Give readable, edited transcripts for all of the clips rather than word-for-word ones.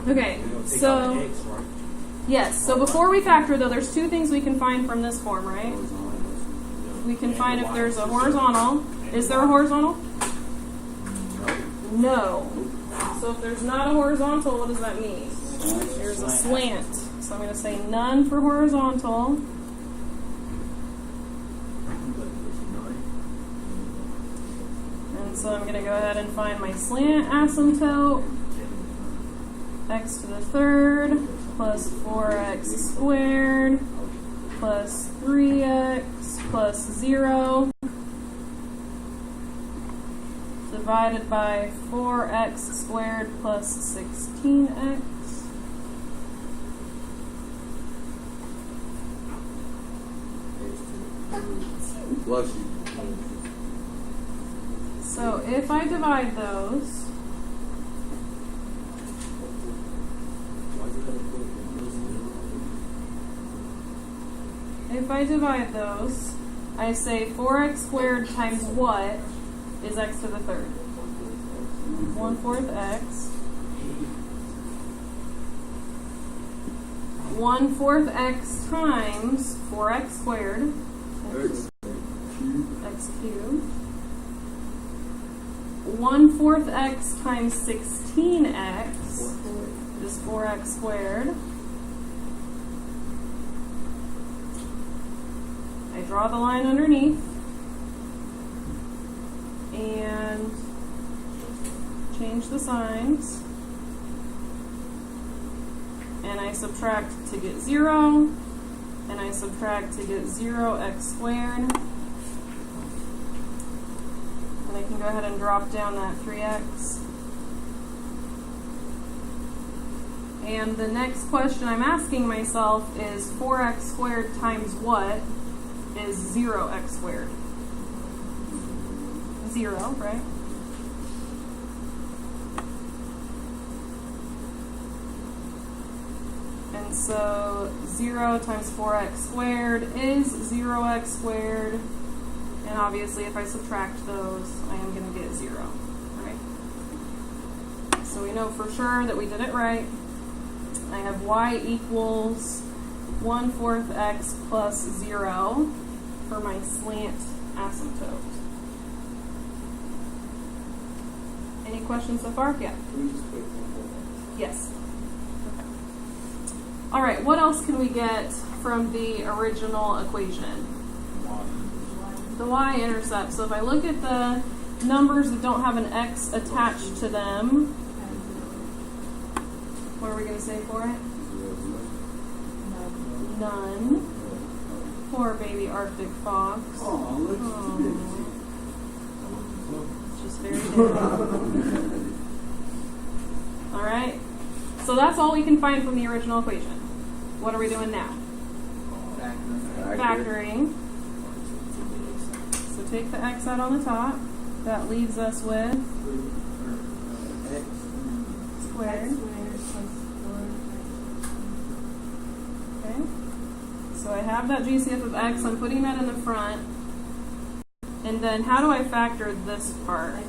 Okay, so, yes, so before we factor, though, there's two things we can find from this form, right? We can find if there's a horizontal. Is there a horizontal? No. So if there's not a horizontal, what does that mean? There's a slant. So I'm going to say none for horizontal. And so I'm going to go ahead and find my slant asymptote. X to the third plus 4x squared plus 3x plus 0 divided by 4x squared plus 16x. Bless you. So if I divide those, I say 4x squared times what is x to the third? 1/4 x. 1/4 x times 4x squared, x cubed. 1/4 x times 16x is 4x squared. I draw the line underneath and change the signs, and I subtract to get 0, and I subtract to get 0x squared, and I can go ahead and drop down that 3x. And the next question I'm asking myself is 4x squared times what is 0x squared? 0, right? And so 0 times 4x squared is 0x squared. And obviously if I subtract those, I am going to get 0, right? So we know for sure that we did it right. I have y equals 1/4 x plus 0 for my slant asymptote. Any questions so far? Yeah. Yes. Okay. All right, what else can we get from the original equation? The y-intercept. So if I look at the numbers that don't have an x attached to them, what are we going to say for it? None. Poor baby Arctic fox. It's just very difficult. All right. So that's all we can find from the original equation. What are we doing now? Factoring. So take the x out on the top. That leaves us with x squared. Okay. So I have that GCF of x. I'm putting that in the front. And then how do I factor this part?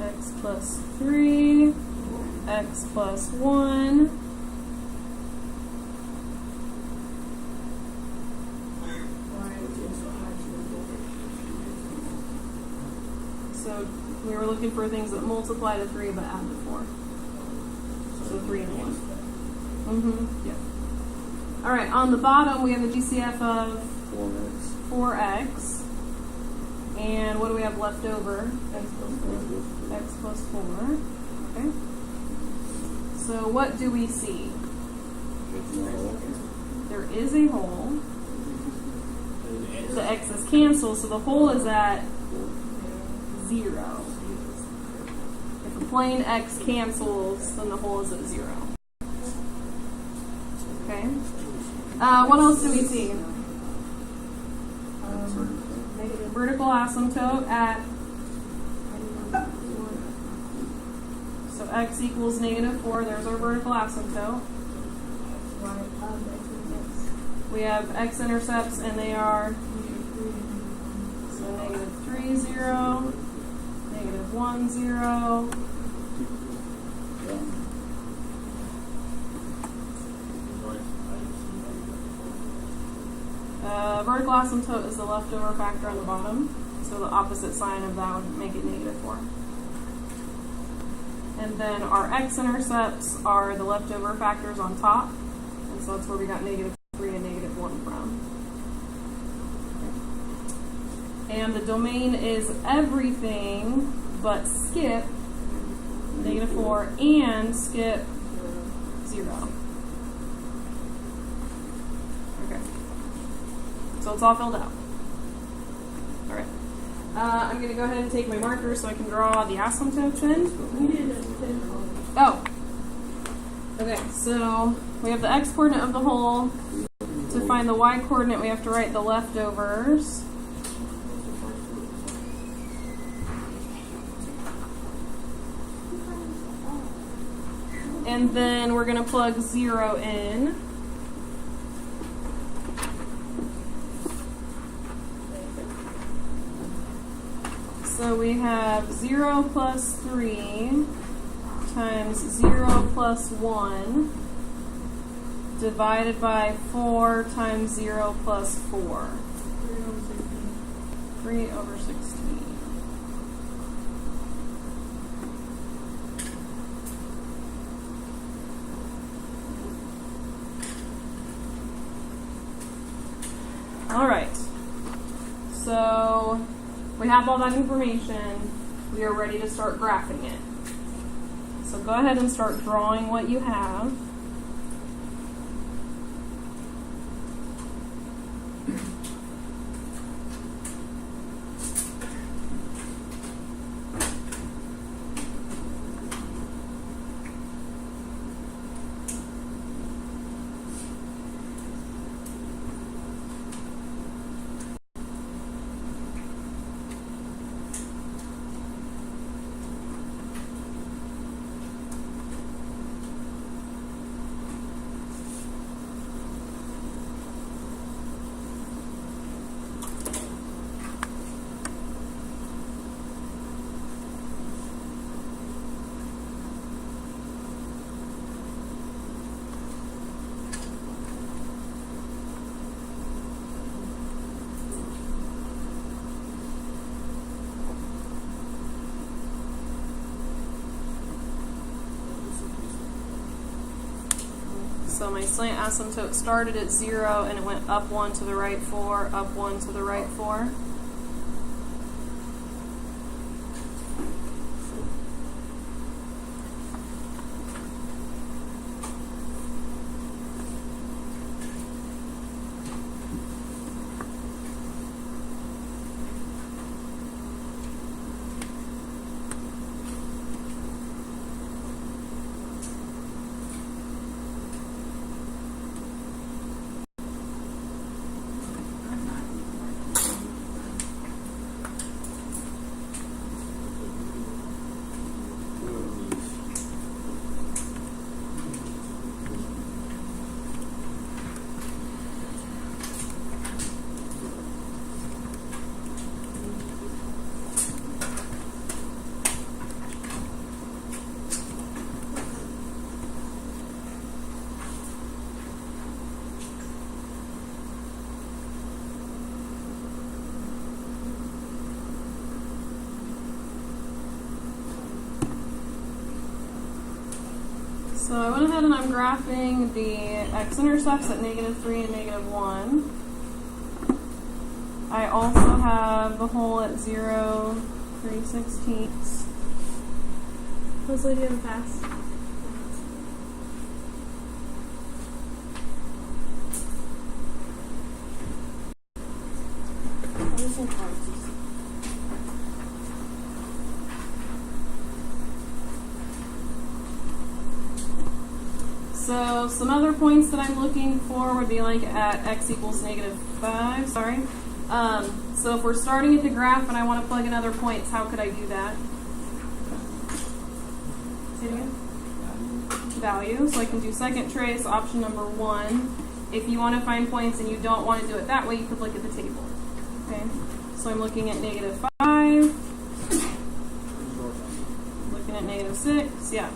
X plus 3, x plus 1. So we were looking for things that multiply to 3 but add to 4. So 3 and 1. Yeah. All right, on the bottom we have the GCF of 4x. And what do we have left over? X plus 4. Okay. So what do we see? There is a hole. The x's cancel, so the hole is at 0. If a plain x cancels, then the hole is at 0. Okay. What else do we see? Vertical asymptote at, so x equals -4, there's our vertical asymptote. We have x-intercepts and they are, so -3, 0, 1, 0. Vertical asymptote is the leftover factor on the bottom, so the opposite sign of that would make it -4. And then our x-intercepts are the leftover factors on top, and so that's where we got -3 and -1 from. And the domain is everything but skip -4 and skip 0. Okay. So it's all filled out. All right. I'm going to go ahead and take my marker so I can draw the asymptotes in. Oh. Okay, so we have the x-coordinate of the whole. To find the y-coordinate, we have to write the leftovers. And then we're going to plug 0 in. So we have 0 plus 3 times 0 plus 1 divided by 4 times 0 plus 4. 3 over 16. All right. So we have all that information. We are ready to start graphing it. So go ahead and start drawing what you have. So my slant asymptote started at 0 and it went up 1 to the right 4, up 1 to the right 4. So I went ahead and I'm graphing the x-intercepts at -3 and -1. I also have the whole at 0, 3/16. Leslie, do you have a pass? So some other points that I'm looking for would be like at x equals -5, sorry. So if we're starting at the graph and I want to plug in other points, how could I do that? Say it again? Value. So I can do second trace, option number 1. If you want to find points and you don't want to do it that way, you could look at the table. Okay. So I'm looking at -5. -6, yeah.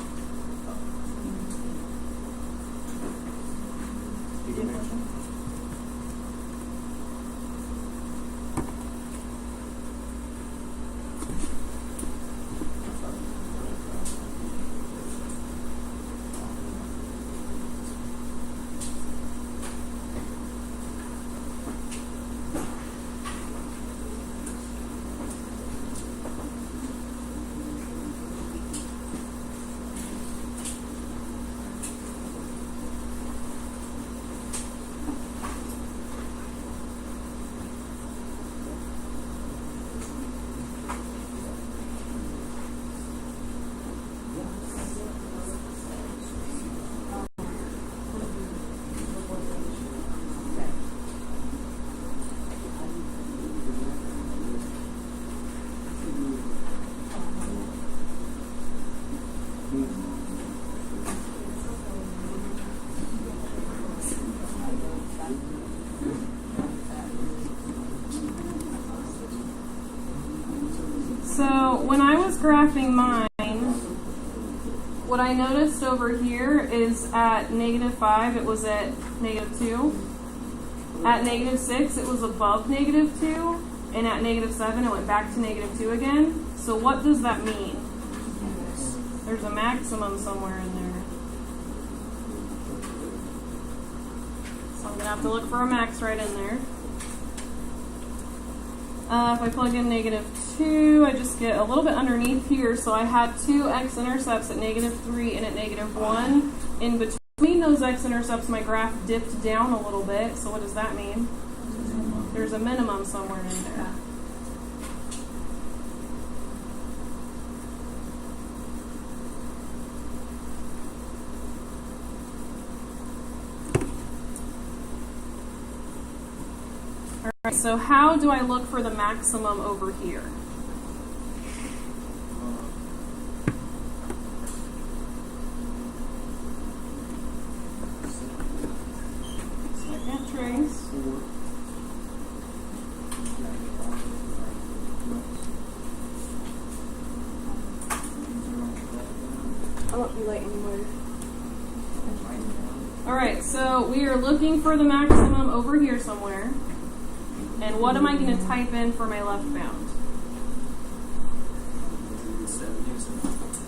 So when I was graphing mine, what I noticed over here is at -5, it was at -2. At -6, it was above -2. And at -7, it went back to -2 again. So what does that mean? There's a maximum somewhere in there. So I'm going to have to look for a max right in there. If I plug in -2, I just get a little bit underneath here. So I had two x-intercepts at -3 and at -1. In between those x-intercepts, my graph dipped down a little bit. So what does that mean? There's a minimum somewhere in there. Alright, so how do I look for the maximum over here? Second trace. I won't be late anymore. Alright, so we are looking for the maximum over here somewhere. And what am I going to type in for my left bound?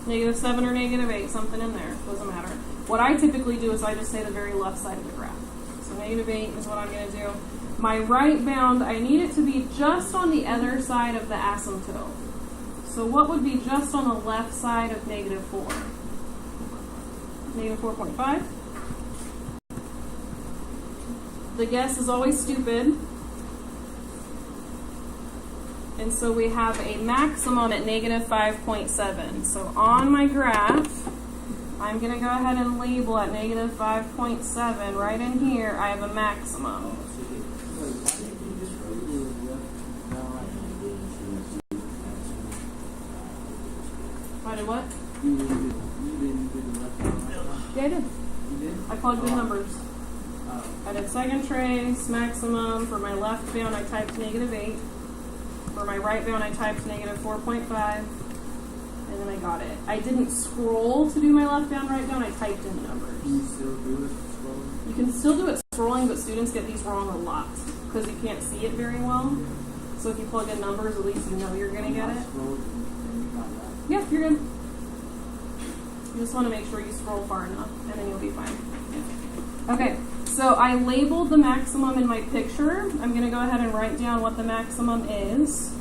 -7 or -8, something in there. Doesn't matter. What I typically do is I just say the very left side of the graph. So -8 is what I'm going to do. My right bound, I need it to be just on the other side of the asymptote. So what would be just on the left side of -4? -4.5. The guess is always stupid. And so we have a maximum at -5.7. So on my graph, I'm going to go ahead and label at -5.7. Right in here, I have a maximum. I did what? Yeah, I did. I plugged in numbers. I did second trace, maximum. For my left bound, I typed -8. For my right bound, I typed -4.5, and then I got it. I didn't scroll to do my left bound, right bound. I typed in the numbers. Can you still do it scrolling? You can still do it scrolling, but students get these wrong a lot because you can't see it very well. So if you plug in numbers, at least you know you're going to get it. Yeah, you're good. You just want to make sure you scroll far enough, and then you'll be fine. Yeah. Okay. So I labeled the maximum in my picture. I'm going to go ahead and write down what the maximum is.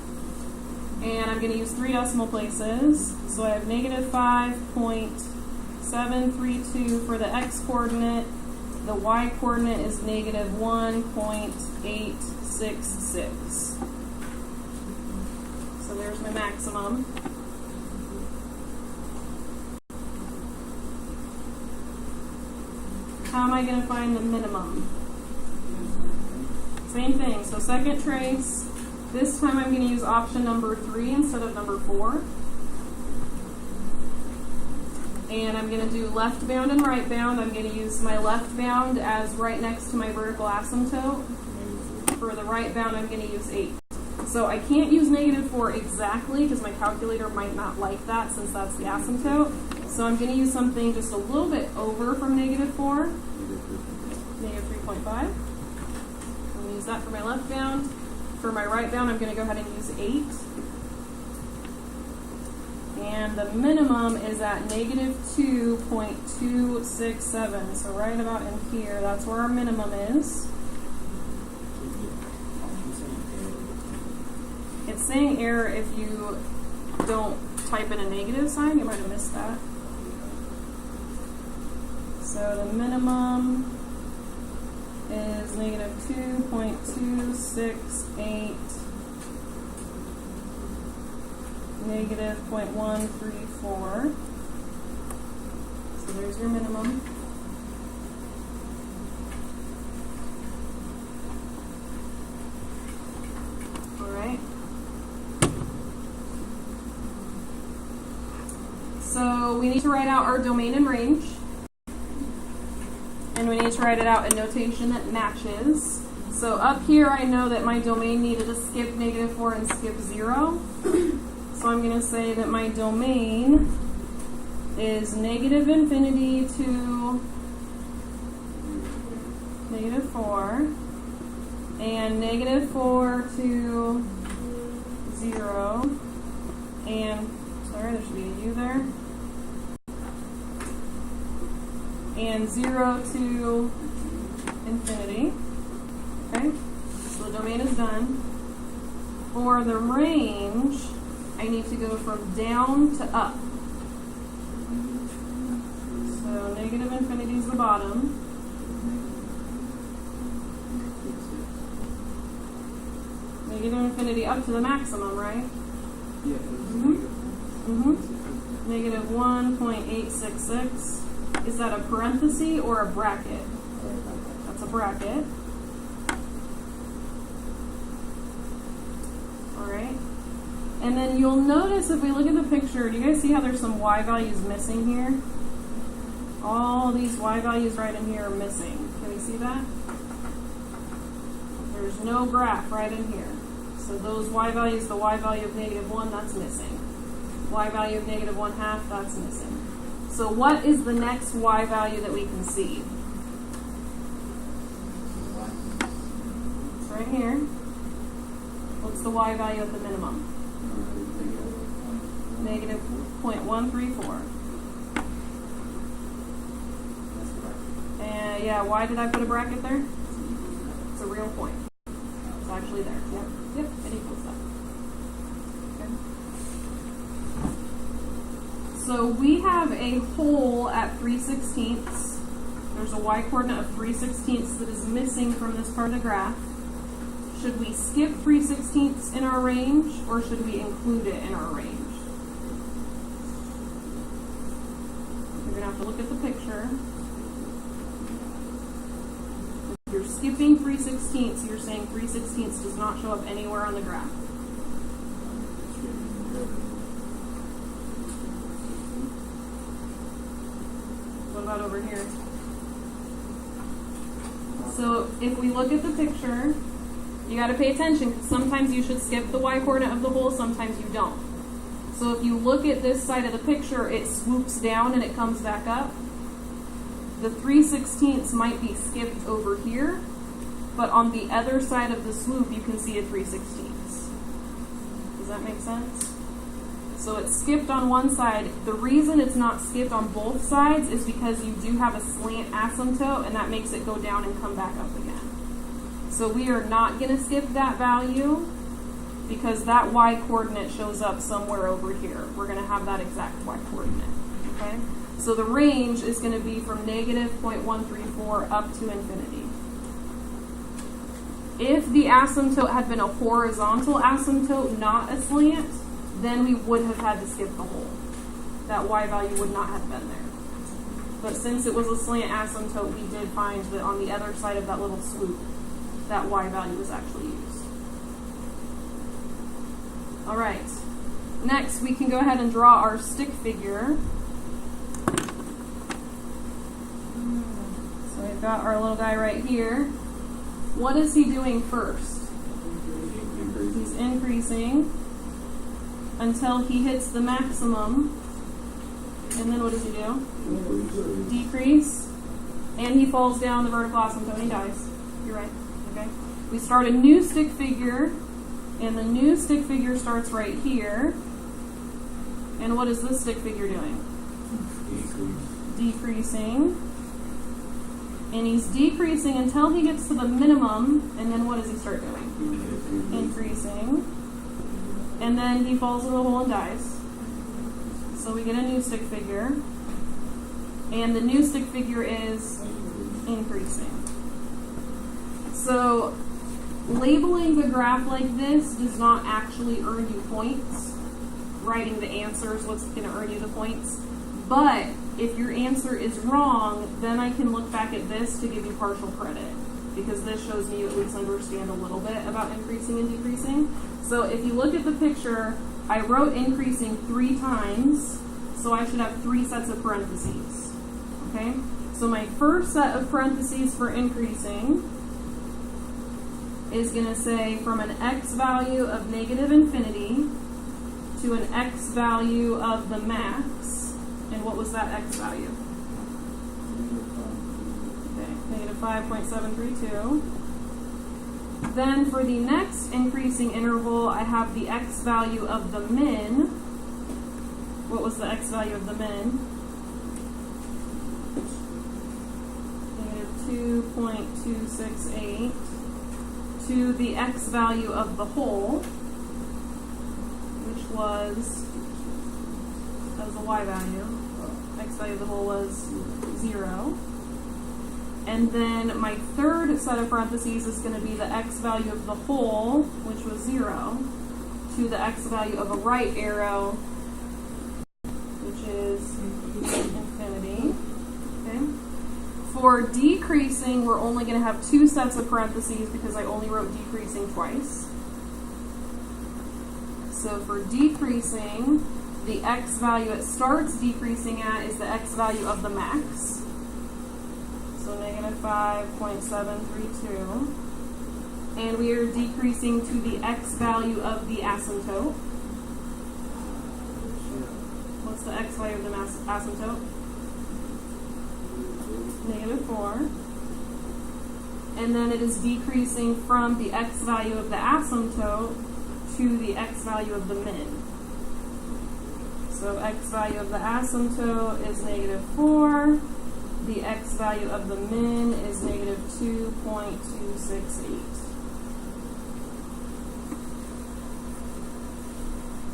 And I'm going to use 3 decimal places. So I have -5.732 for the x-coordinate. The y-coordinate is -1.866. So there's my maximum. How am I going to find the minimum? Same thing. So second trace. This time I'm going to use option number 3 instead of number 4. And I'm going to do left bound and right bound. I'm going to use my left bound as right next to my vertical asymptote. For the right bound, I'm going to use 8. So I can't use -4 exactly because my calculator might not like that since that's the asymptote. So I'm going to use something just a little bit over from -4, -3.5. I'm going to use that for my left bound. For my right bound, I'm going to go ahead and use 8. And the minimum is at -2.267. So right about in here, that's where our minimum is. It's saying error if you don't type in a negative sign. You might have missed that. So the minimum is -2.268, -0.134. So there's your minimum. All right. So we need to write out our domain and range. And we need to write it out in notation that matches. So up here I know that my domain needed to skip -4 and skip 0. So I'm going to say that my domain is -infinity to -4 and -4 to 0 and, sorry, there should be a U there, and 0 to infinity. Okay, so the domain is done. For the range, I need to go from down to up. So -infinity is the bottom. -infinity up to the maximum, right? Yeah. -1.866. Is that a parenthesis or a bracket? That's a bracket. Alright. And then you'll notice if we look at the picture, do you guys see how there's some y values missing here? All these y values right in here are missing. Can we see that? There's no graph right in here. So those y values, the y value of -1, that's missing. Y value of -1/2, that's missing. So what is the next y value that we can see? It's right here. What's the y value at the minimum? -0.134. And yeah, why did I put a bracket there? It's a real point. It's actually there. Yep, it equals that. Okay. So we have a hole at 3/16. There's a y coordinate of 3/16 that is missing from this part of the graph. Should we skip 3/16 in our range, or should we include it in our range? You're going to have to look at the picture. If you're skipping 3/16, you're saying 3/16 does not show up anywhere on the graph. What about over here? So if we look at the picture, you got to pay attention because sometimes you should skip the y coordinate of the hole, sometimes you don't. So if you look at this side of the picture, it swoops down and it comes back up. The 3/16 might be skipped over here, but on the other side of the swoop, you can see a 3/16. Does that make sense? So it's skipped on one side. The reason it's not skipped on both sides is because you do have a slant asymptote, and that makes it go down and come back up again. So we are not going to skip that value because that y coordinate shows up somewhere over here. We're going to have that exact y coordinate. Okay? So the range is going to be from -0.134 up to infinity. If the asymptote had been a horizontal asymptote, not a slant, then we would have had to skip the hole. That y value would not have been there. But since it was a slant asymptote, we did find that on the other side of that little swoop, that y value was actually used. All right. Next, we can go ahead and draw our stick figure. So we've got our little guy right here. What is he doing first? He's increasing until he hits the maximum. And then what does he do? Decrease. And he falls down the vertical asymptote and he dies. You're right. Okay. We start a new stick figure, and the new stick figure starts right here. And what is this stick figure doing? Decreasing. And he's decreasing until he gets to the minimum, and then what does he start doing? Increasing. And then he falls in the hole and dies. So we get a new stick figure. And the new stick figure is increasing. So labeling the graph like this does not actually earn you points. Writing the answer is what's going to earn you the points. But if your answer is wrong, then I can look back at this to give you partial credit, because this shows me you at least understand a little bit about increasing and decreasing. So if you look at the picture, I wrote increasing 3 times, so I should have 3 sets of parentheses. Okay? So my first set of parentheses for increasing is going to say from an x value of negative infinity to an x value of the max. And what was that x value? Okay, negative 5.732. Then for the next increasing interval, I have the x value of the min. What was the x value of the min? Negative 2.268 to the x value of the whole, which was, that was a y value. X value of the whole was 0. And then my third set of parentheses is going to be the x value of the whole, which was 0, to the x value of a right arrow, which is infinity. Okay. For decreasing, we're only going to have 2 sets of parentheses because I only wrote decreasing twice. So for decreasing, the x value it starts decreasing at is the x value of the max. So negative 5.732. And we are decreasing to the x value of the asymptote. What's the x value of the asymptote? Negative 4. And then it is decreasing from the x value of the asymptote to the x value of the min. So x value of the asymptote is negative 4. The x value of the min is negative 2.268.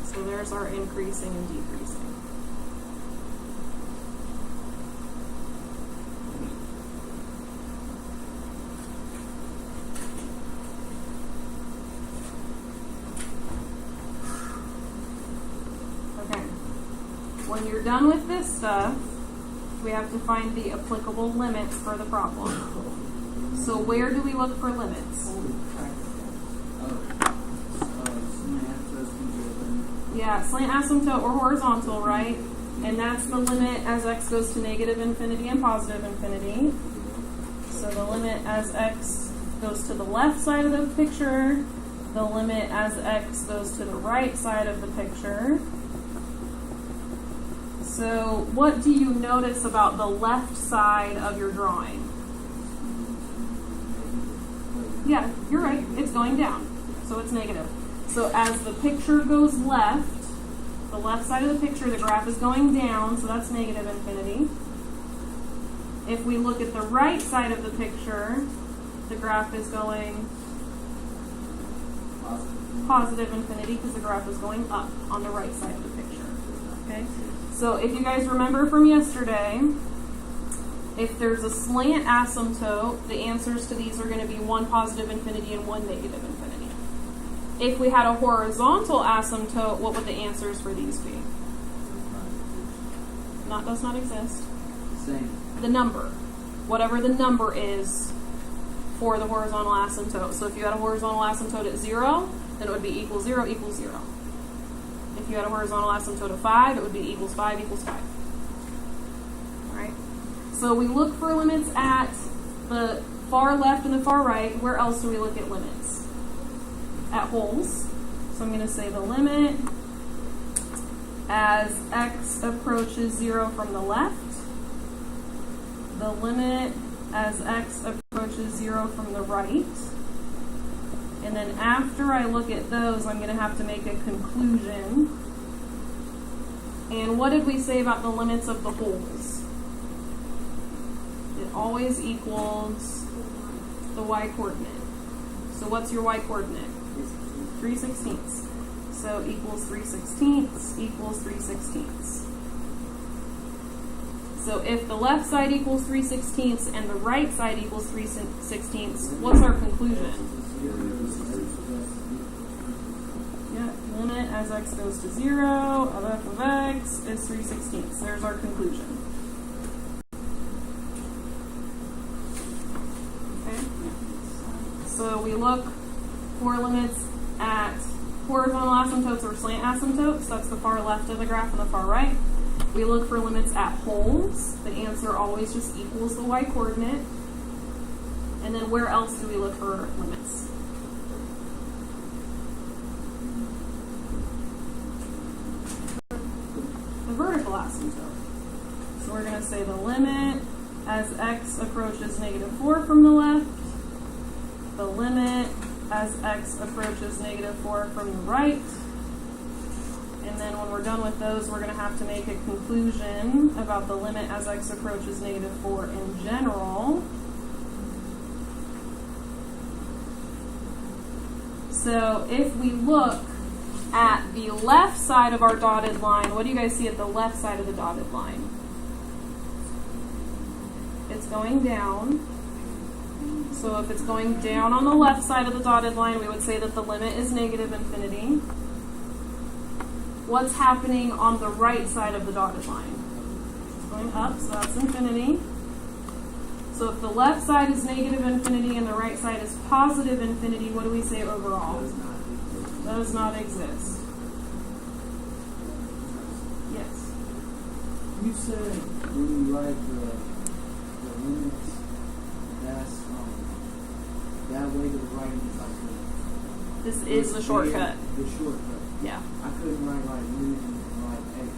So there's our increasing and decreasing. When you're done with this stuff, we have to find the applicable limits for the problem. So where do we look for limits? Yeah, slant asymptote or horizontal, right? And that's the limit as x goes to negative infinity and positive infinity. So the limit as x goes to the left side of the picture, the limit as x goes to the right side of the picture. So what do you notice about the left side of your drawing? Yeah, you're right. It's going down. So it's negative. So as the picture goes left, the left side of the picture, the graph is going down, so that's negative infinity. If we look at the right side of the picture, the graph is going positive infinity because the graph is going up on the right side of the picture. Okay? So if you guys remember from yesterday, if there's a slant asymptote, the answers to these are going to be 1 positive infinity and 1 negative infinity. If we had a horizontal asymptote, what would the answers for these be? Does not exist. Same. The number. Whatever the number is for the horizontal asymptote. So if you had a horizontal asymptote at 0, then it would be equals 0 equals 0. If you had a horizontal asymptote of 5, it would be equals 5 equals 5. Alright? So we look for limits at the far left and the far right. Where else do we look at limits? At holes. So I'm going to say the limit as x approaches 0 from the left, the limit as x approaches 0 from the right, and then after I look at those, I'm going to have to make a conclusion. And what did we say about the limits of the wholes? It always equals the y-coordinate. So what's your y-coordinate? 3/16. So equals 3/16 equals 3/16. So if the left side equals 3/16 and the right side equals 3/16, what's our conclusion? Yeah, limit as x goes to 0 of f of x is 3/16. There's our conclusion. Okay. So we look for limits at horizontal asymptotes or slant asymptotes. That's the far left of the graph and the far right. We look for limits at holes. The answer always just equals the y-coordinate. And then where else do we look for limits? The vertical asymptote. So we're going to say the limit as x approaches -4 from the left, the limit as x approaches -4 from the right, and then when we're done with those, we're going to have to make a conclusion about the limit as x approaches -4 in general. So if we look at the left side of our dotted line, what do you guys see at the left side of the dotted line? It's going down. So if it's going down on the left side of the dotted line, we would say that the limit is -infinity. What's happening on the right side of the dotted line? It's going up, so that's infinity. So if the left side is -infinity and the right side is +infinity, what do we say overall? Does not exist. Yes. You said when you write the limits, that's that way to the right is like This is the shortcut. The shortcut. Yeah. I couldn't write like limit and like x.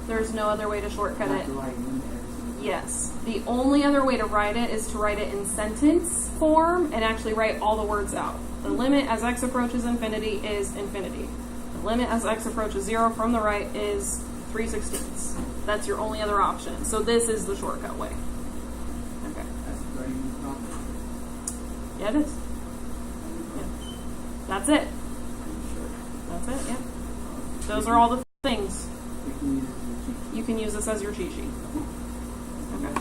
There's no other way to shortcut it. To write limit x. Yes. The only other way to write it is to write it in sentence form and actually write all the words out. The limit as x approaches infinity is infinity. The limit as x approaches 0 from the right is 3/16. That's your only other option. So this is the shortcut way. Okay. That's very important. Yeah, it is. Yeah. That's it. That's it, yeah. Those are all the things. You can use this as your cheat sheet. Okay.